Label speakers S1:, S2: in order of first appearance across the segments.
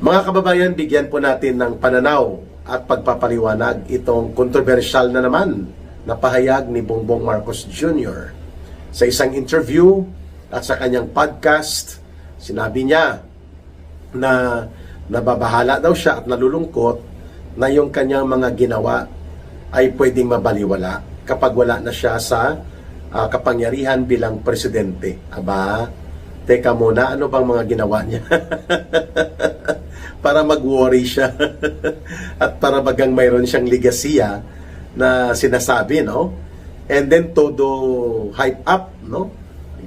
S1: Mga kababayan, bigyan po natin ng pananaw at pagpapaliwanag itong kontrobersyal na naman na pahayag ni Bongbong Marcos Jr. Sa isang interview at sa kanyang podcast, sinabi niya na nababahala daw siya at nalulungkot na yung kanyang mga ginawa ay pwedeng mabaliwala kapag wala na siya sa kapangyarihan bilang presidente. Aba, teka muna, ano bang mga ginawa niya? Para mag-worry siya at para bagang mayroon siyang legasiya na sinasabi, no? And then todo hype up, no?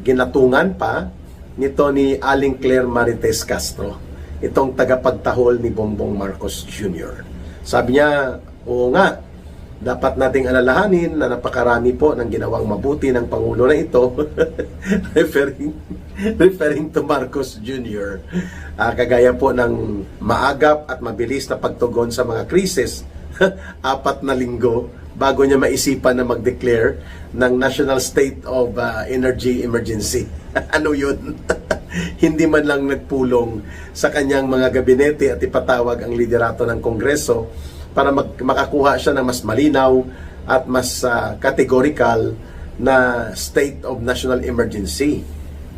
S1: Ginatungan pa nito ni Aling Claire Marites Castro, itong tagapagtahol ni Bongbong Marcos Jr. Sabi niya, oo nga, dapat nating alalahanin na napakarami po ng ginawang mabuti ng Pangulo na ito referring to Marcos Jr. Kagaya po ng maagap at mabilis na pagtugon sa mga krisis, 4 na linggo bago niya maisipan na mag-declare ng National State of Energy Emergency. Ano yun? Hindi man lang nagpulong sa kanyang mga gabinete at ipatawag ang liderato ng Kongreso para makakuha siya ng mas malinaw at mas categorical na state of national emergency.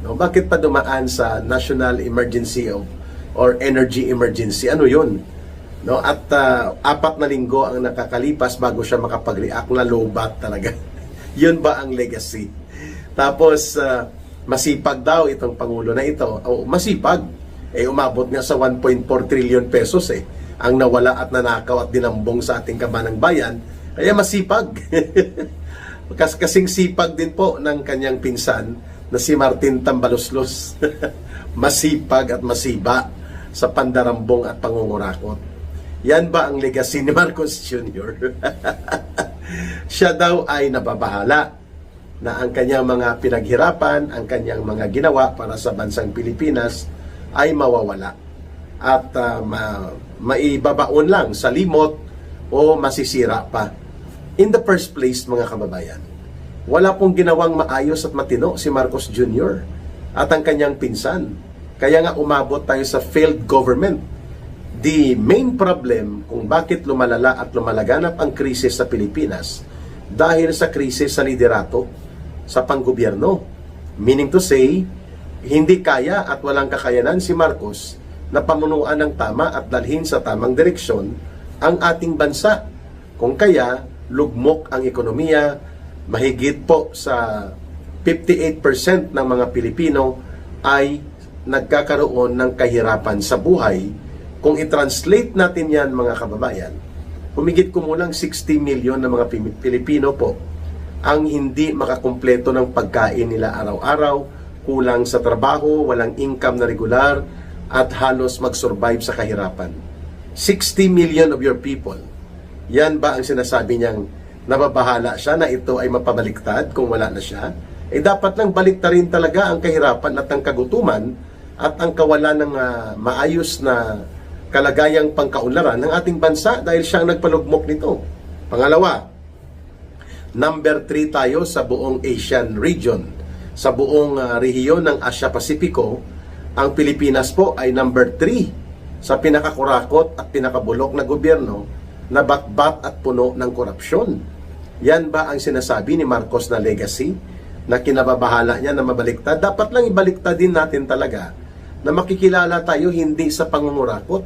S1: No, bakit pa dumaan sa national emergency or energy emergency? Ano 'yun? No, at 4 na linggo ang nakakalipas bago siya makapag-react, na low-bat talaga. 'Yun ba ang legacy? Tapos masipag daw itong pangulo na ito. O masipag. Umabot nga sa 1.4 trillion pesos ang nawala at nanakaw at dinambong sa ating kabanang bayan. Kaya masipag. Kasing sipag din po ng kanyang pinsan na si Martin Tambaloslos. Masipag at masiba sa pandarambong at pangungurakot. Yan ba ang legacy ni Marcos Jr.? Siya daw ay nababahala na ang kanyang mga pinaghirapan, ang kanyang mga ginawa para sa bansang Pilipinas ay mawawala. At maibabaon lang sa limot o masisira pa. In the first place, mga kababayan, wala pong ginawang maayos at matino si Marcos Jr. at ang kanyang pinsan. Kaya nga umabot tayo sa failed government. The main problem kung bakit lumalala at lumalaganap ang krisis sa Pilipinas dahil sa krisis sa liderato sa panggobyerno. Meaning to say, hindi kaya at walang kakayanan si Marcos na pamunuan ng tama at dalhin sa tamang direksyon ang ating bansa. Kung kaya, lugmok ang ekonomiya. Mahigit po sa 58% ng mga Pilipino ay nagkakaroon ng kahirapan sa buhay. Kung i-translate natin yan, mga kababayan, humigit kumulang 60 million na mga Pilipino po ang hindi makakumpleto ng pagkain nila araw-araw, kulang sa trabaho, walang income na regular, at halos mag-survive sa kahirapan. 60 million of your people. Yan ba ang sinasabi niyang nababahala siya na ito ay mapabaliktad kung wala na siya? Dapat lang baliktarin talaga ang kahirapan at ang kagutuman at ang kawalan ng maayos na kalagayang pangkaunlaran ng ating bansa dahil siya ang nagpalugmok nito. Pangalawa, number 3 tayo sa buong Asian region. Sa buong rehiyon ng Asia-Pasipiko, ang Pilipinas po ay number 3 sa pinakakurakot at pinakabulok na gobyerno na batbat at puno ng korupsyon. Yan ba ang sinasabi ni Marcos na legacy na kinababahala niya na mabaliktad? Dapat lang ibaliktad din natin talaga na makikilala tayo hindi sa pangungurakot,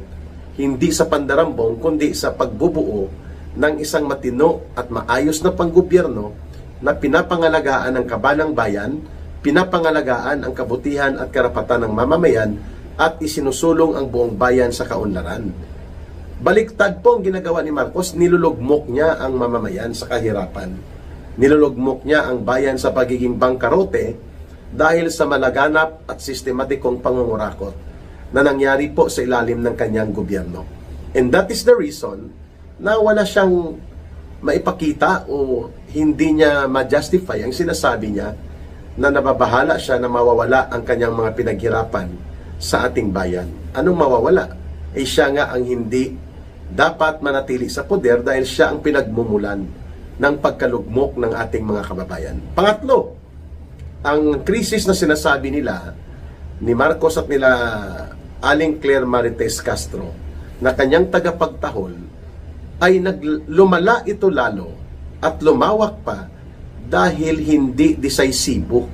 S1: hindi sa pandarambong, kundi sa pagbubuo ng isang matino at maayos na panggobyerno na pinapangalagaan ang kabanang bayan, pinapangalagaan ang kabutihan at karapatan ng mamamayan at isinusulong ang buong bayan sa kaunlaran. Baliktad po ang ginagawa ni Marcos, nilulugmok niya ang mamamayan sa kahirapan. Nilulugmok niya ang bayan sa pagiging bangkarote dahil sa malaganap at sistematikong pangungurakot na nangyari po sa ilalim ng kanyang gobyerno. And that is the reason na wala siyang maipakita o hindi niya ma-justify ang sinasabi niya na nababahala siya na mawawala ang kanyang mga pinaghirapan sa ating bayan. Anong mawawala? Siya nga ang hindi dapat manatili sa poder dahil siya ang pinagmumulan ng pagkalugmok ng ating mga kababayan. Pangatlo, ang krisis na sinasabi nila ni Marcos at nila Aling Claire Marites Castro na kanyang tagapagtahol ay lumala ito lalo at lumawak pa dahil hindi decisibo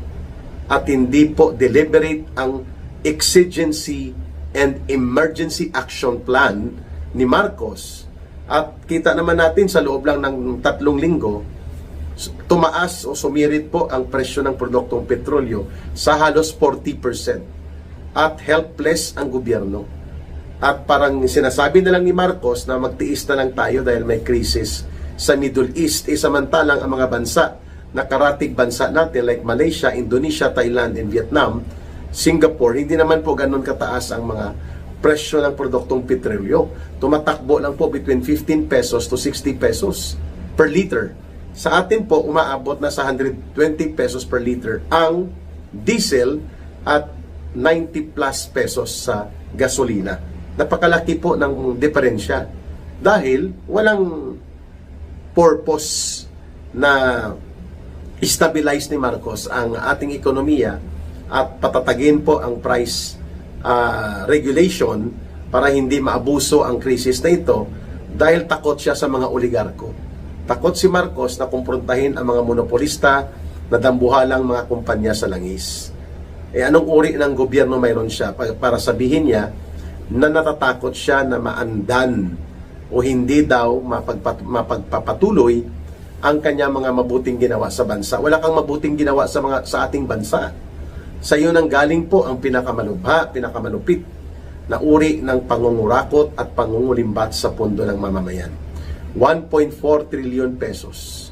S1: at hindi po deliberate ang exigency and emergency action plan ni Marcos. At kita naman natin sa loob lang ng 3 linggo, tumaas o sumirit po ang presyo ng produktong petrolyo sa halos 40%. At helpless ang gobyerno. At parang sinasabi na lang ni Marcos na magtiis na lang tayo dahil may krisis sa Middle East. Samantalang ang mga bansa na karatig bansa natin like Malaysia, Indonesia, Thailand, and Vietnam, Singapore, hindi naman po ganun kataas ang mga presyo ng produktong petrolyo. Tumatakbo lang po between 15 pesos to 60 pesos per liter. Sa atin po, umaabot na sa 120 pesos per liter ang diesel at 90 plus pesos sa gasolina. Napakalaki po ng diferensya dahil walang purpose na stabilize ni Marcos ang ating ekonomiya at patatagin po ang price regulation para hindi maabuso ang krisis na ito dahil takot siya sa mga oligarko. Takot si Marcos na kumprontahin ang mga monopolista na dambuhalang mga kumpanya sa langis. Anong uri ng gobyerno mayroon siya para sabihin niya na natatakot siya na maandan o hindi daw mapagpapatuloy ang kanya mga mabuting ginawa sa bansa. Wala kang mabuting ginawa sa ating bansa. Sa iyo nang galing po ang pinakamalubha, pinakamalupit na uri ng pangungurakot at pangungulimbat sa pondo ng mamamayan. 1.4 trillion pesos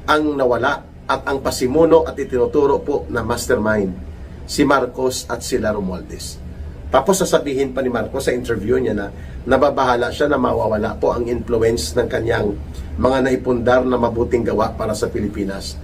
S1: ang nawala at ang pasimuno at itinuturo po na mastermind si Marcos at sila Romualdez. Tapos sasabihin pa ni Marcos sa interview niya na nababahala siya na mawawala po ang influence ng kanyang mga naipundar na mabuting gawa para sa Pilipinas.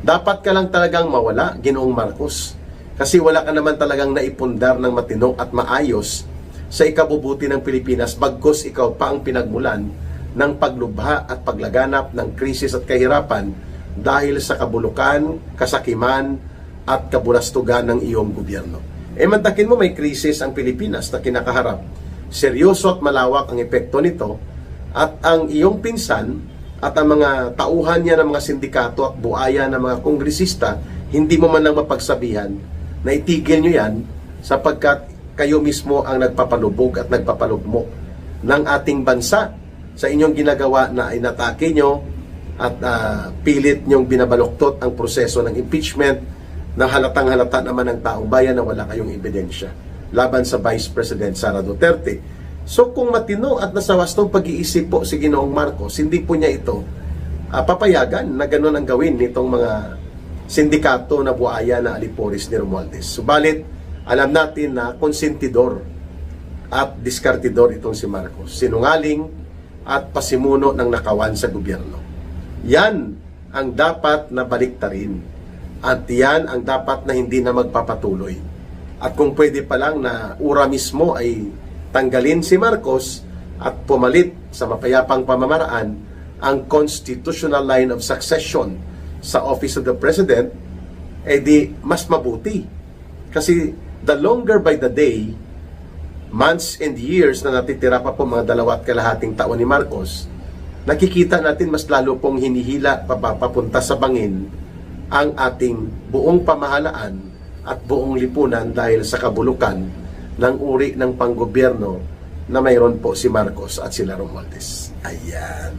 S1: Dapat ka lang talagang mawala, Ginoong Marcos, kasi wala ka naman talagang naipundar ng matino at maayos sa ikabubuti ng Pilipinas, bagkus ikaw pa ang pinagmulan ng paglubha at paglaganap ng krisis at kahirapan dahil sa kabulukan, kasakiman at kabulastugan ng iyong gobyerno. Mantakin mo may krisis ang Pilipinas na kinakaharap. Seryoso at malawak ang epekto nito at ang iyong pinsan at ang mga tauhan niya ng mga sindikato at buaya ng mga kongresista, hindi mo man lang mapagsabihan na itigil nyo yan sapagkat kayo mismo ang nagpapalubog at nagpapalugmok ng ating bansa sa inyong ginagawa na inatake nyo at pilit nyong binabaluktot ang proseso ng impeachment na halatang halata naman ng taong bayan na wala kayong ebidensya laban sa Vice President Sara Duterte. So kung matino at nasa wastong pag-iisip po si Ginoong Marcos, hindi po niya ito papayagan na gano'n ang gawin nitong mga sindikato na buaya na aliporis ni Romualdez. Subalit, alam natin na konsentidor at diskartidor itong si Marcos. Sinungaling at pasimuno ng nakawan sa gobyerno. Yan ang dapat na baliktarin. At yan ang dapat na hindi na magpapatuloy. At kung pwede pa lang na ura mismo ay tanggalin si Marcos at pumalit sa mapayapang pamamaraan ang constitutional line of succession sa Office of the President, di mas mabuti. Kasi the longer by the day, months and years na natitira pa po mga 2.5 taon ni Marcos, nakikita natin mas lalo pong hinihila papunta sa bangin ang ating buong pamahalaan at buong lipunan dahil sa kabulukan ng uri ng panggobyerno na mayroon po si Marcos at sila Romualdez. Ayan.